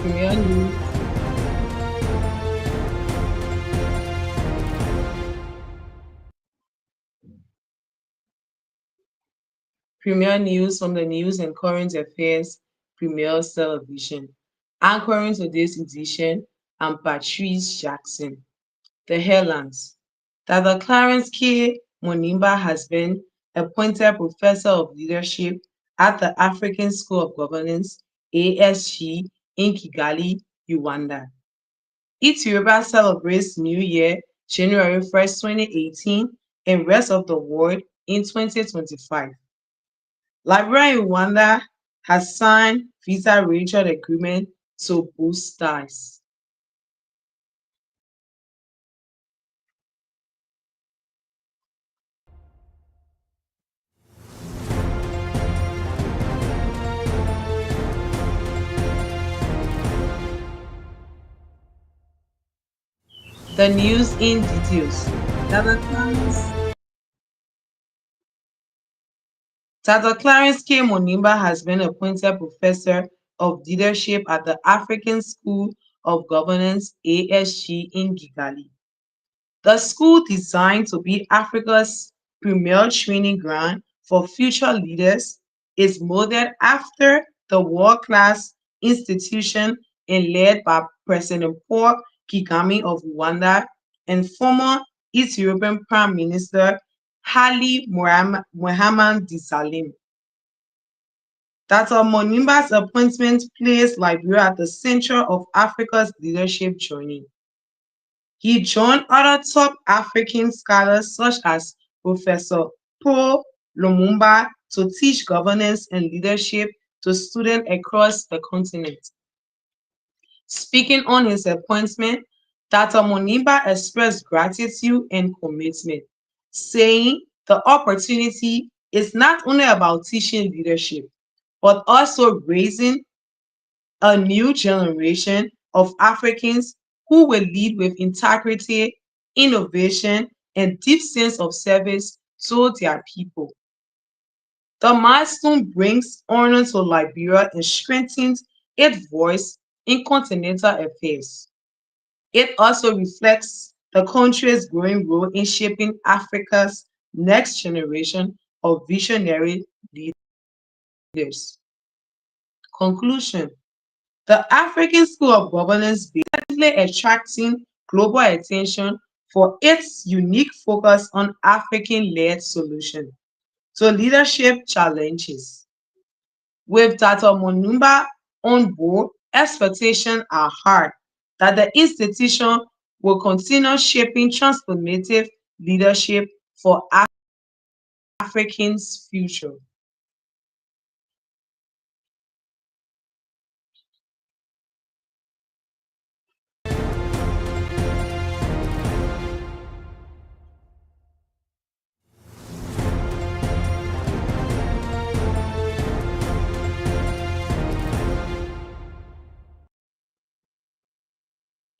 Premier News. Premier News from the News and Current Affairs Premier Television. Anchoring today's edition, I'm Patrice Jackson. The headlines. Dr. Clarence K Moniba has been appointed Professor of Leadership at the African School of Governance, ASG, in Kigali, Rwanda. Ethiopia celebrates New Year, January 1st, 2018, and rest of the world in 2025. Liberia and Rwanda has signed Visa Waiver Agreement to boost ties. The news in details. Dr. Clarence K Moniba has been appointed Professor of Leadership at the African School of Governance, ASG, in Kigali. The school, designed to be Africa's premier training ground for future leaders, is modeled after the world-class institution and led by President Paul Kagame of Rwanda and former Ethiopian Prime Minister Haile Mohamed Desalegn. Dr. Moniba's appointment placed Liberia at the center of Africa's leadership journey. He joined other top African scholars such as Professor Paul Lumumba to teach governance and leadership to students across the continent. Speaking on his appointment, Dr. Moniba expressed gratitude and commitment, saying the opportunity is not only about teaching leadership, but also raising a new generation of Africans who will lead with integrity, innovation, and deep sense of service to their people. The milestone brings honor to Liberia and strengthens its voice in continental affairs. It also reflects the country's growing role in shaping Africa's next generation of visionary leaders. Conclusion. The African School of Governance is definitely attracting global attention for its unique focus on African-led solutions to leadership challenges. With Dr. Monumba on board, expectations are high that the institution will continue shaping transformative leadership for Africans' future.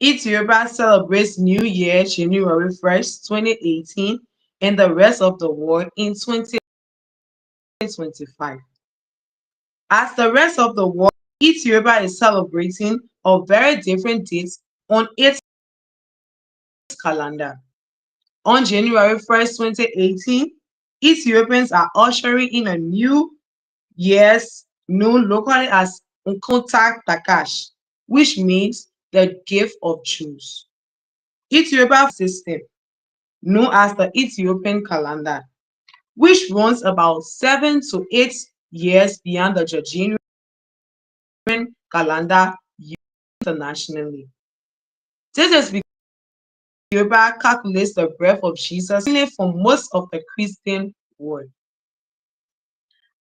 Ethiopia celebrates New Year January 1st, 2018, and the rest of the world in 2025. As the rest of the world, Ethiopia is celebrating a very different date on its calendar. On January 1st, 2018, Ethiopians are ushering in a new year's known locally as Nkontak Takash, which means the gift of Jews. Ethiopia system, known as the Ethiopian calendar, which runs about 7 to 8 years beyond the Gregorian calendar used internationally. This is because Ethiopia calculates the birth of Jesus only for most of the Christian world.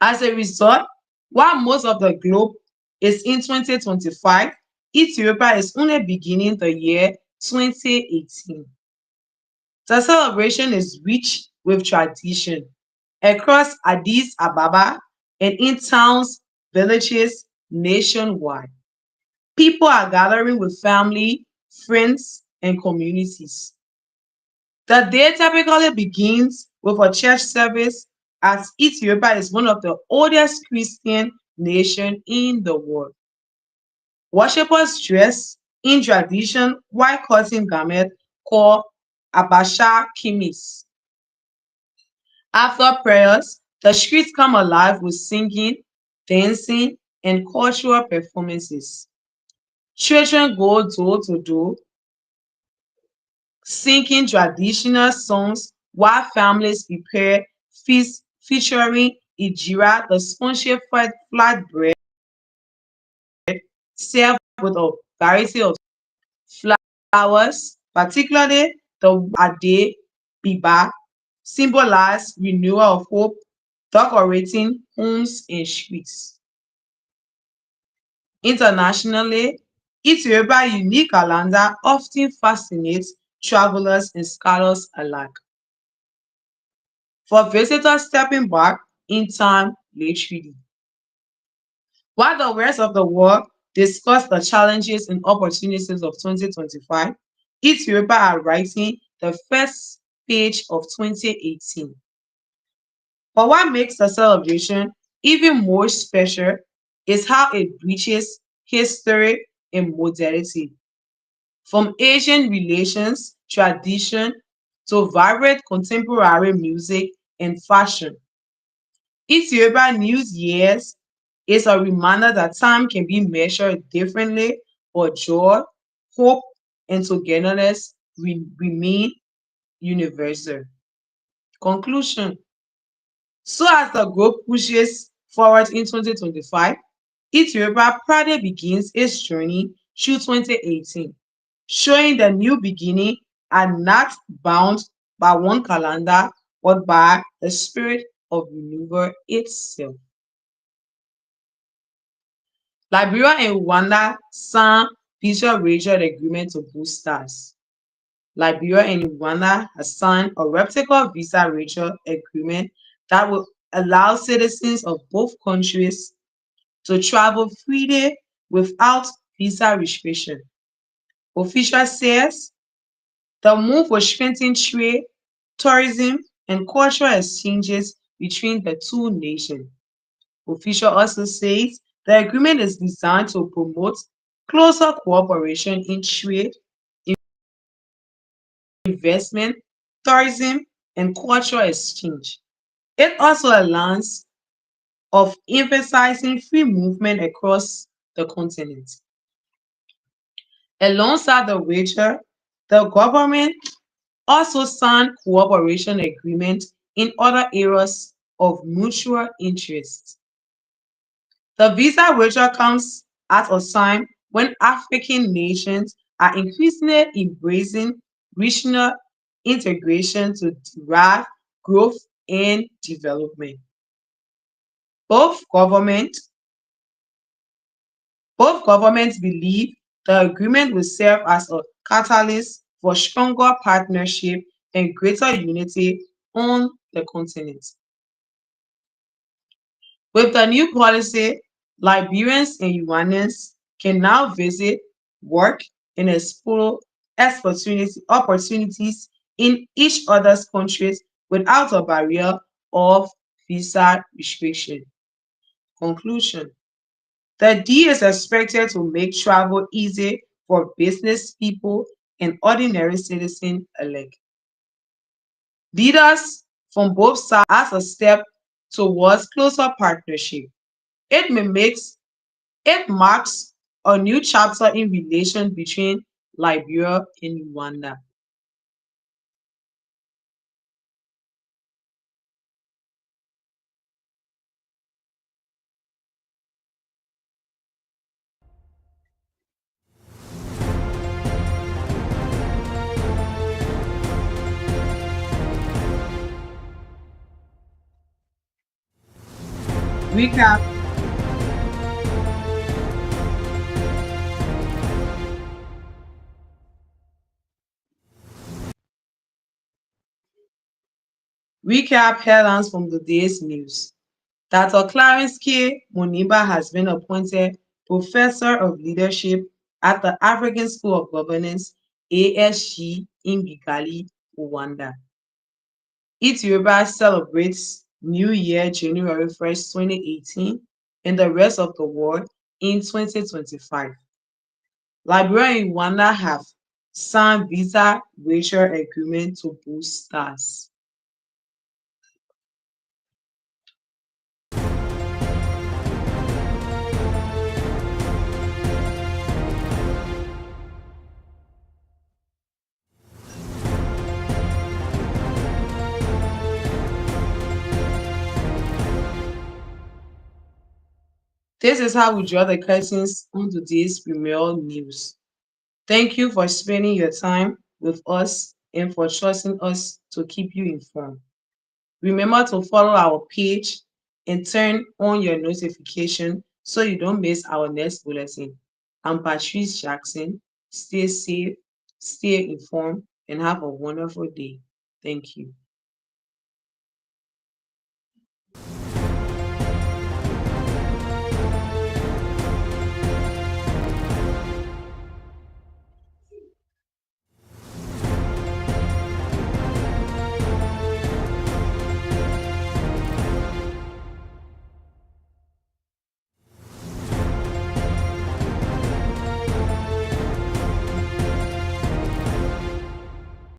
As a result, while most of the globe is in 2025, Ethiopia is only beginning the year 2018. The celebration is rich with tradition across Addis Ababa and in towns, villages nationwide. People are gathering with family, friends, and communities. The day typically begins with a church service, as Ethiopia is one of the oldest Christian nations in the world. Worshippers dress in tradition white cotton garment called abasha kimis. After prayers, the streets come alive with singing, dancing, and cultural performances. Children go door to door singing traditional songs while families prepare feasts featuring injera, the spongy flatbread served with a variety of flowers, particularly the ade biba, symbolize renewal of hope, decorating homes and streets. Internationally, Ethiopia's unique calendar often fascinates travelers and scholars alike. For visitors stepping back in time literally, while the rest of the world discuss the challenges and opportunities of 2025, Ethiopia are writing the first page of 2018. But what makes the celebration even more special is how it bridges history and modernity, from Asian relations, tradition, to vibrant contemporary music and fashion. Ethiopia New Year's is a reminder that time can be measured differently, but joy, hope, and togetherness remain universal. Conclusion. So as the group pushes forward in 2025, Ethiopia proudly begins its journey through 2018, showing the new beginning are not bound by one calendar, but by the spirit of renewal itself. Liberia and Rwanda signed Visa Waiver Agreement to boost stars. Liberia and Rwanda has signed a reputable Visa Waiver Agreement that will allow citizens of both countries to travel freely without visa restriction. Officials says the move will strengthen trade, tourism, and cultural exchanges between the two nations. Official also says the agreement is designed to promote closer cooperation in trade, investment, tourism, and cultural exchange. It also aligns of emphasizing free movement across the continent. Alongside the wager, the government also signed cooperation agreements in other areas of mutual interest. The visa waiver comes at a time when African nations are increasingly embracing regional integration to drive growth and development. Both government, both governments believe the agreement will serve as a catalyst for stronger partnership and greater unity on the continent. With the new policy, Liberians and Rwandans can now visit, work, and explore opportunities in each other's countries without a barrier of visa restriction. Conclusion. The deal is expected to make travel easy for business people and ordinary citizens alike. Leaders from both sides as a step towards closer partnership. It mimics It marks a new chapter in relations between Liberia and Rwanda. Recap. Recap headlines from the day's news. Dr. Clarence K Moniba has been appointed Professor of Leadership at the African School of Governance, ASG, in Kigali, Rwanda. Ethiopia celebrates New Year January 1st, 2018, and the rest of the world in 2025. Liberia and Rwanda have signed Visa Waiver Agreement to boost stars. This is how we draw the curtains on today's premier news. Thank you for spending your time with us and for trusting us to keep you informed. Remember to follow our page and turn on your notification so you don't miss our next bulletin. I'm Patrice Jackson. Stay safe, stay informed, and have a wonderful day. Thank you.